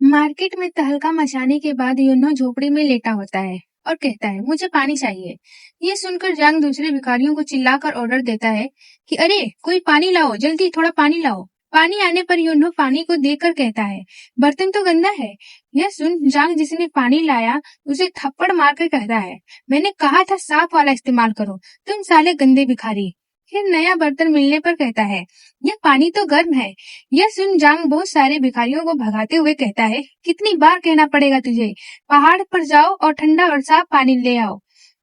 Market में तहलका मचाने के बाद यूनो झोपड़ी में लेटा होता है और कहता है, मुझे पानी चाहिए। ये सुनकर जांग दूसरे भिखारियों को चिल्लाकर ऑर्डर देता है कि अरे कोई पानी लाओ, जल्दी थोड़ा पानी लाओ। पानी आने पर यूनो पानी को देखकर कहता है, बर्तन तो गंदा है। यह सुन जांग जिसने पानी लाया उसे थप्पड़ मारकर कहता है, मैंने कहा था साफ वाला इस्तेमाल करो, तुम साले गंदे भिखारी। फिर नया बर्तन मिलने पर कहता है, यह पानी तो गर्म है। यह सुन जांग बहुत सारे भिखारियों को भगाते हुए कहता है, कितनी बार कहना पड़ेगा तुझे, पहाड़ पर जाओ और ठंडा और साफ पानी ले आओ।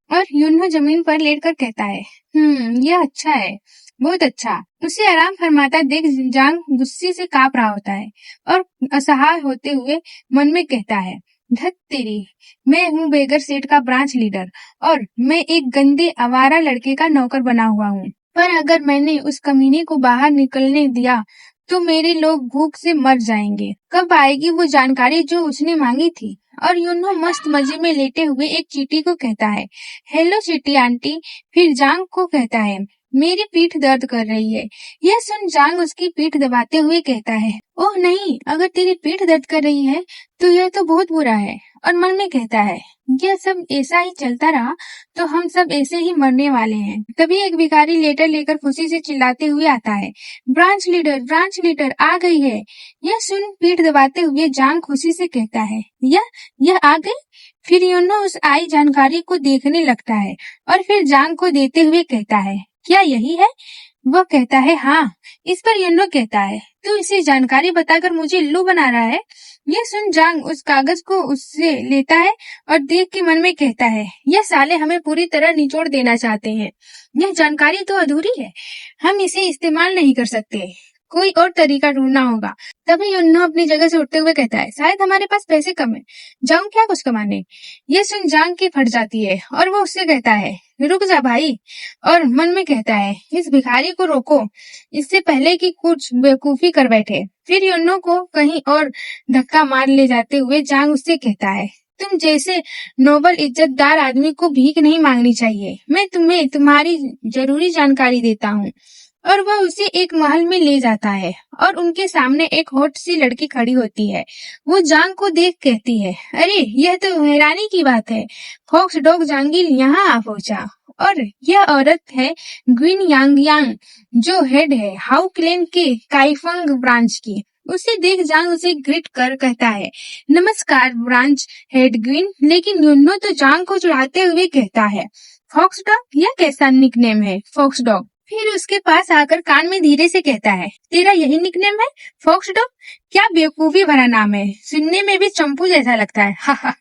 और यूनो जमीन पर लेटकर कहता है, यह अच्छा है, बहुत अच्छा। उसे आराम फरमाता देख जांग गुस्से से कांप रहा होता है और असहाय होते हुए मन में कहता है, धत तेरी, मैं हूँ बेगर सेठ का ब्रांच लीडर और मैं एक गंदे आवारा लड़के का नौकर बना हुआ हूँ। पर अगर मैंने उस कमीने को बाहर निकलने दिया तो मेरे लोग भूख से मर जाएंगे। कब आएगी वो जानकारी जो उसने मांगी थी। और यूनो मस्त मजे में लेटे हुए एक चींटी को कहता है, हेलो चींटी आंटी। फिर जांग को कहता है, मेरी पीठ दर्द कर रही है। यह सुन जांग उसकी पीठ दबाते हुए कहता है, ओह नहीं, अगर तेरी पीठ दर्द कर रही है तो यह तो बहुत बुरा है। और मन में कहता है, यह सब ऐसा ही चलता रहा तो हम सब ऐसे ही मरने वाले हैं। तभी एक भिखारी लेटर लेकर खुशी से चिल्लाते हुए आता है, ब्रांच लीडर आ गई है। यह सुन पीठ दबाते हुए जांग खुशी से कहता है, यह आ गई। फिर यूनो उस आई जानकारी को देखने लगता है और फिर जांग को देते हुए कहता है, क्या यही है? वह कहता है, हाँ। इस पर यूनो कहता है, तू इसे जानकारी बताकर मुझे उल्लू बना रहा है। यह सुन जांग उस कागज को उससे लेता है और देख के मन में कहता है, यह साले हमें पूरी तरह निचोड़ देना चाहते हैं। यह जानकारी तो अधूरी है, हम इसे इस्तेमाल नहीं कर सकते, कोई और तरीका ढूंढना होगा। तभी यूनो अपनी जगह से उठते हुए कहता है, शायद हमारे पास पैसे कम है, जाऊं क्या कुछ कमाने। यह सुन जांग की फट जाती है और वो उससे कहता है, रुक जा भाई। और मन में कहता है, इस भिखारी को रोको, इससे पहले कि कुछ बेवकूफी कर बैठे। फिर यूनो को कहीं और धक्का मार ले जाते हुए जांग उससे कहता है, तुम जैसे नोबल इज्जतदार आदमी को भीख नहीं मांगनी चाहिए, मैं तुम्हें तुम्हारी जरूरी जानकारी देता हूँ। और वह उसे एक महल में ले जाता है और उनके सामने एक हॉट सी लड़की खड़ी होती है। वो जांग को देख कहती है, अरे यह तो हैरानी की बात है, फॉक्स डॉग जांगिल यहाँ आ पहुंचा। और यह औरत है ग्विन यांग जो हेड है हाउ क्लेन के काइफंग ब्रांच की। उसे देख जांग उसे ग्रिट कर कहता है, नमस्कार ब्रांच हेड ग्विन। लेकिन यूनो तो जांग को चढ़ाते हुए कहता है, फॉक्स डॉग, यह कैसा निकनेम है फॉक्स डॉग। फिर उसके पास आकर कान में धीरे से कहता है, तेरा यही निकनेम है फॉक्स डॉग? क्या बेवकूफी भरा नाम है, सुनने में भी चंपू जैसा लगता है।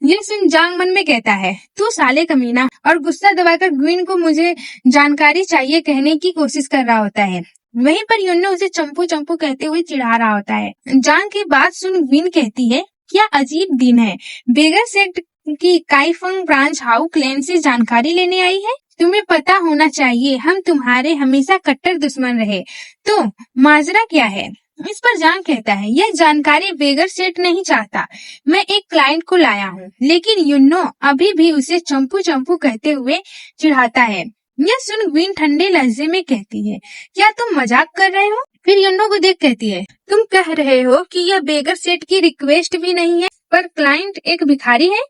ये सुन जांग मन में कहता है, तू साले कमीना। और गुस्सा दबाकर ग्विन को मुझे जानकारी चाहिए कहने की कोशिश कर रहा होता है। वहीं पर यूनो उसे चंपू चंपू कहते हुए चिढ़ा रहा होता है। जांग की बात सुन ग्विन कहती है, क्या अजीब दिन है, बेगर सेठ की काइफंग ब्रांच हाउ क्लेन से जानकारी लेने आई है। तुम्हें पता होना चाहिए हम तुम्हारे हमेशा कट्टर दुश्मन रहे, तो माजरा क्या है। इस पर जांग कहता है, यह जानकारी बेगर सेठ नहीं चाहता, मैं एक क्लाइंट को लाया हूँ। लेकिन यूनो अभी भी उसे चंपू चंपू कहते हुए चिढ़ाता है। यह सुन ग्विन ठंडे लहजे में कहती है, क्या तुम मजाक कर रहे हो। फिर यूनो को देख कहती है, तुम कह रहे हो कि यह बेगर सेठ की रिक्वेस्ट भी नहीं है पर क्लाइंट एक भिखारी है।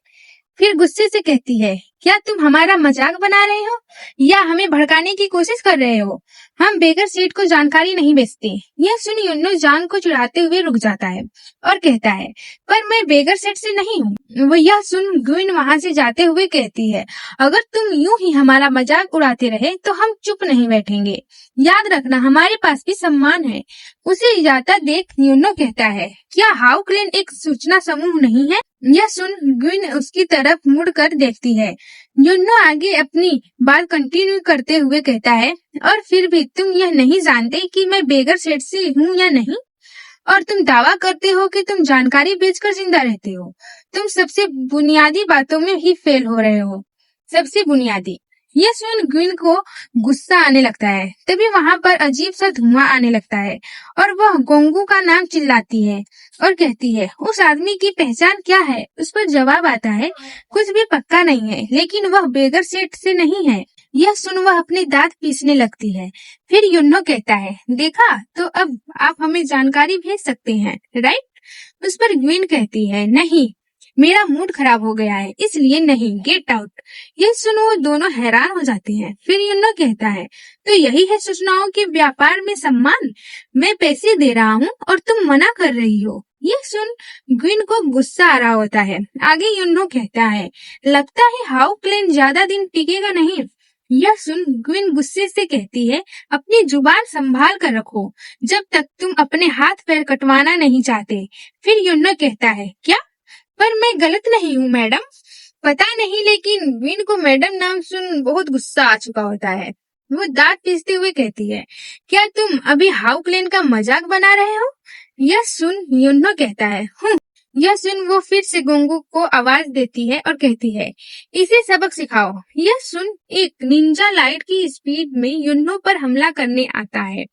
फिर गुस्से से कहती है, क्या तुम हमारा मजाक बना रहे हो या हमें भड़काने की कोशिश कर रहे हो। हम बेगर सेठ को जानकारी नहीं बेचते। यह सुन यूनो जांग को चिढ़ाते हुए रुक जाता है और कहता है, पर मैं बेगर सेठ से नहीं हूँ। वो यह सुन ग्विन वहां से जाते हुए कहती है, अगर तुम यूं ही हमारा मजाक उड़ाते रहे तो हम चुप नहीं बैठेंगे, याद रखना हमारे पास भी सम्मान है। उसे जाता देख यूनो कहता है, क्या हाउ क्लेन एक सूचना समूह नहीं है। यह सुन ग्विन उसकी तरफ मुड़कर देखती है। यूनो आगे अपनी बात कंटिन्यू करते हुए कहता है, और फिर भी तुम यह नहीं जानते कि मैं बेगर सेठ से हूँ या नहीं, और तुम दावा करते हो कि तुम जानकारी बेचकर जिंदा रहते हो। तुम सबसे बुनियादी बातों में ही फेल हो रहे हो, सबसे बुनियादी। यह सुन ग्विन को गुस्सा आने लगता है। तभी वहां पर अजीब सा धुआं आने लगता है और वह गोंगू का नाम चिल्लाती है और कहती है, उस आदमी की पहचान क्या है। उस पर जवाब आता है, कुछ भी पक्का नहीं है, लेकिन वह बेगर सेठ से नहीं है। यह सुन वह अपने दांत पीसने लगती है। फिर यूनो कहता है, देखा तो अब आप हमें जानकारी भेज सकते हैं, राइट। उस पर ग्विन कहती है, नहीं, मेरा मूड खराब हो गया है, इसलिए नहीं, गेट आउट। ये सुन वो दोनों हैरान हो जाते हैं। फिर यूनो कहता है, तो यही है सूचनाओं के व्यापार में सम्मान? मैं पैसे दे रहा हूँ और तुम मना कर रही हो। ये सुन ग्विन को गुस्सा आ रहा होता है। आगे यूनो कहता है, लगता है हाउ क्लेन ज्यादा दिन टिकेगा नहीं। यह सुन ग्विन गुस्से से कहती है, अपनी जुबान संभाल कर रखो, जब तक तुम अपने हाथ पैर कटवाना नहीं चाहते। फिर यूनो कहता है, क्या? पर मैं गलत नहीं हूँ मैडम। पता नहीं, लेकिन ग्विन को मैडम नाम सुन बहुत गुस्सा आ चुका होता है। वो दांत पीसते हुए कहती है, क्या तुम अभी हाउ क्लेन का मजाक बना रहे हो? यह सुन यूनो कहता है, यह सुन वो फिर से गुंगू को आवाज देती है और कहती है, इसे सबक सिखाओ। यह सुन एक निंजा लाइट की स्पीड में यूनो पर हमला करने आता है।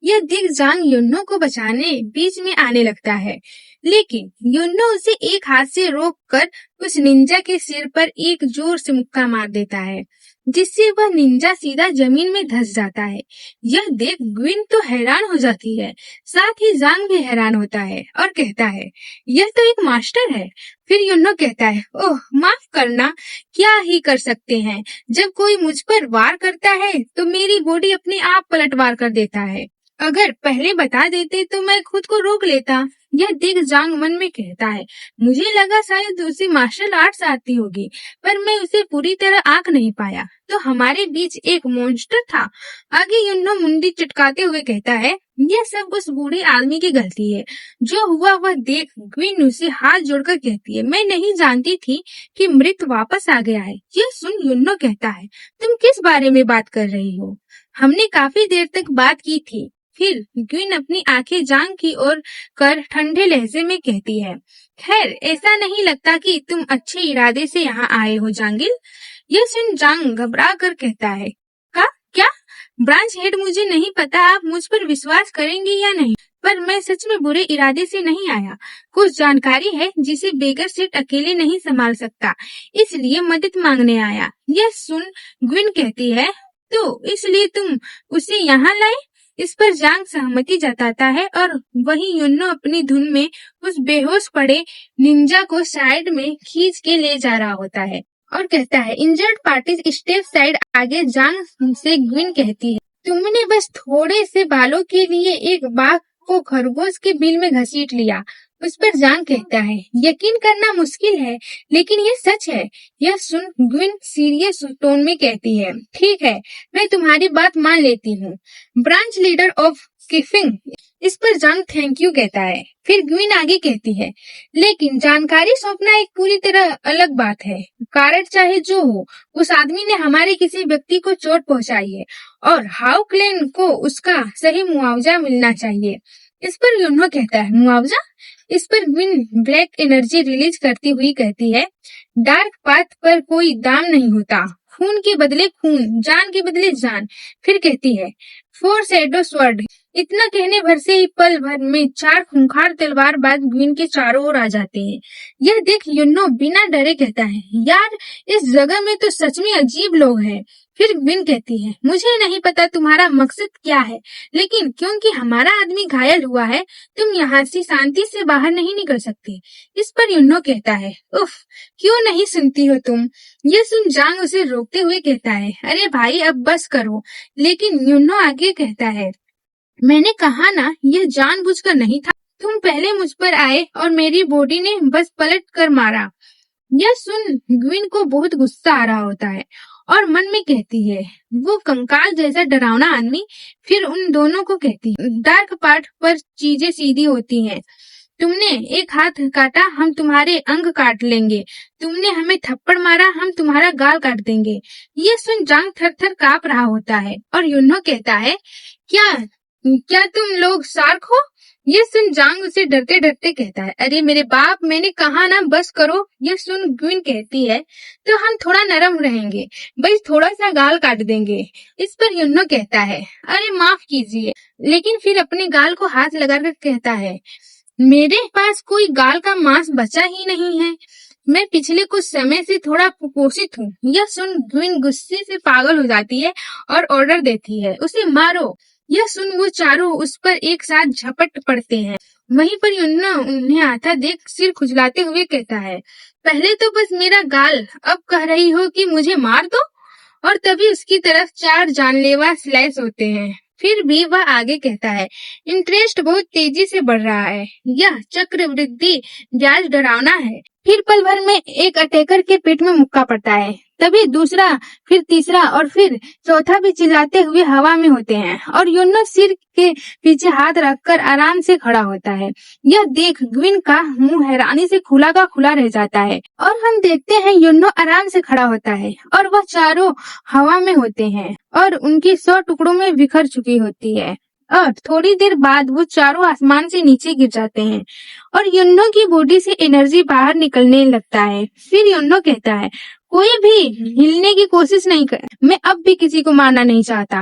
यह दिग जांग यूनो को बचाने बीच में आने लगता है, लेकिन यूनो उसे एक हाथ से रोक कर उस निंजा के सिर पर एक जोर से मुक्का मार देता है, जिससे वह निंजा सीधा जमीन में धंस जाता है। यह देख ग्विन तो हैरान हो जाती है, साथ ही जांग भी हैरान होता है और कहता है, यह तो एक मास्टर है। फिर यूनो कहता है, ओह माफ करना, क्या ही कर सकते हैं, जब कोई मुझ पर वार करता है तो मेरी बॉडी अपने आप पलटवार कर देता है। अगर पहले बता देते तो मैं खुद को रोक लेता। यह दिग जांग मन में कहता है, मुझे लगा शायद उसे मार्शल आर्ट्स आती होगी, पर मैं उसे पूरी तरह आंक नहीं पाया, तो हमारे बीच एक मॉन्स्टर था। आगे यूनो मुंडी चटकाते हुए कहता है, यह सब उस बूढ़े आदमी की गलती है। जो हुआ वह देख ग्विन उसे हाथ जोड़कर कहती है, मैं नहीं जानती थी कि मृत वापस आ गया है। यह सुन यूनो कहता है, तुम किस बारे में बात कर रही हो? हमने काफी देर तक बात की थी। फिर ग्विन अपनी आंखें जांग की ओर कर ठंडे लहजे में कहती है, खैर ऐसा नहीं लगता कि तुम अच्छे इरादे से यहाँ आए हो जांगिल। यह सुन जांग घबरा कर कहता है, क्या? ब्रांच हेड, मुझे नहीं पता आप मुझ पर विश्वास करेंगे या नहीं, पर मैं सच में बुरे इरादे से नहीं आया। कुछ जानकारी है जिसे बेगर सेठ अकेले नहीं संभाल सकता, इसलिए मदद मांगने आया। यह सुन ग्विन कहती है, तो इसलिए तुम उसे यहाँ लाए? इस पर जांग सहमति जताता है और वही यूनो अपनी धुन में उस बेहोश पड़े निंजा को साइड में खींच के ले जा रहा होता है और कहता है, इंजर्ड पार्टी स्टेप साइड। आगे जांग से ग्विन कहती है, तुमने बस थोड़े से बालों के लिए एक बाघ को खरगोश के बिल में घसीट लिया। उस पर जांग कहता है, यकीन करना मुश्किल है, लेकिन ये सच है। यह सुन ग्विन सीरियस टोन में कहती है, ठीक है, मैं तुम्हारी बात मान लेती हूँ, ब्रांच लीडर ऑफ किफिंग। इस पर जांग थैंक यू कहता है। फिर ग्विन आगे कहती है, लेकिन जानकारी सौंपना एक पूरी तरह अलग बात है। कारण चाहे जो हो, उस आदमी ने हमारे किसी व्यक्ति को चोट पहुंचाई है और हाउ क्लेन को उसका सही मुआवजा मिलना चाहिए। इस पर यूनो कहता है, मुआवजा? इस पर ग्विन ब्लैक एनर्जी रिलीज करती हुई कहती है, डार्क पाथ पर कोई दाम नहीं होता, खून के बदले खून, जान के बदले जान। फिर कहती है, फोर शैडो स्वर्ड। इतना कहने भर से ही पल भर में 4 खूंखार तलवारबाज ग्विन के चारों ओर आ जाते हैं। यह देख यूनो बिना डरे कहता है, यार इस जगह में तो सच में अजीब लोग हैं। फिर ग्विन कहती है, मुझे नहीं पता तुम्हारा मकसद क्या है, लेकिन क्योंकि हमारा आदमी घायल हुआ है, तुम यहाँ से शांति से बाहर नहीं निकल सकते। इस पर यूनो कहता है, उफ, क्यों नहीं सुनती हो तुम? ये सुन जांग उसे रोकते हुए कहता है, अरे भाई अब बस करो। लेकिन यूनो आगे कहता है, मैंने कहा ना, यह जानबूझकर नहीं था। तुम पहले मुझ पर आए और मेरी बॉडी ने बस पलट कर मारा। यह सुन ग्विन को बहुत गुस्सा आ रहा होता है और मन में कहती है, वो कंकाल जैसा डरावना आदमी। फिर उन दोनों को कहती है, डार्क पार्ट पर चीजें सीधी होती हैं। तुमने एक हाथ काटा, हम तुम्हारे अंग काट लेंगे। तुमने हमें थप्पड़ मारा, हम तुम्हारा गाल काट देंगे। ये सुन जांग थर थर कांप रहा होता है और यूनो कहता है, क्या तुम लोग शार्क हो? ये सुन जांग उसे डरते डरते कहता है, अरे मेरे बाप, मैंने कहा ना बस करो। ये सुन ग्विन कहती है, तो हम थोड़ा नरम रहेंगे, बस थोड़ा सा गाल काट देंगे। इस पर यूनो कहता है, अरे माफ कीजिए, लेकिन फिर अपने गाल को हाथ लगाकर कहता है, मेरे पास कोई गाल का मांस बचा ही नहीं है, मैं पिछले कुछ समय से थोड़ा कुपोषित हूँ। यह सुन ग्विन गुस्से से पागल हो जाती है और ऑर्डर देती है, उसे मारो। यह सुन वो चारों उस पर एक साथ झपट पड़ते हैं वहीं पर युन्नो उन्हें आता देख सिर खुजलाते हुए कहता है, पहले तो बस मेरा गाल, अब कह रही हो कि मुझे मार दो। और तभी उसकी तरफ 4 जानलेवा स्लैश होते हैं। फिर भी वह आगे कहता है, इंटरेस्ट बहुत तेजी से बढ़ रहा है, यह चक्रवृद्धि ब्याज डरावना है। फिर पल भर में एक अटैकर के पेट में मुक्का पड़ता है। तभी दूसरा, फिर तीसरा और फिर चौथा भी चिल्लाते हुए हवा में होते हैं और युन्नो सिर के पीछे हाथ रखकर आराम से खड़ा होता है। यह देख ग्विन का मुंह हैरानी से खुला का खुला रह जाता है और हम देखते हैं युन्नो आराम से खड़ा होता है और वह चारों हवा में होते हैं और उनकी 100 टुकड़ों में बिखर चुकी होती है। और थोड़ी देर बाद वो चारों आसमान से नीचे गिर जाते हैं और युन्नो की बॉडी से एनर्जी बाहर निकलने लगता है। फिर युन्नो कहता है, कोई भी हिलने की कोशिश नहीं कर, मैं अब भी किसी को मारना नहीं चाहता।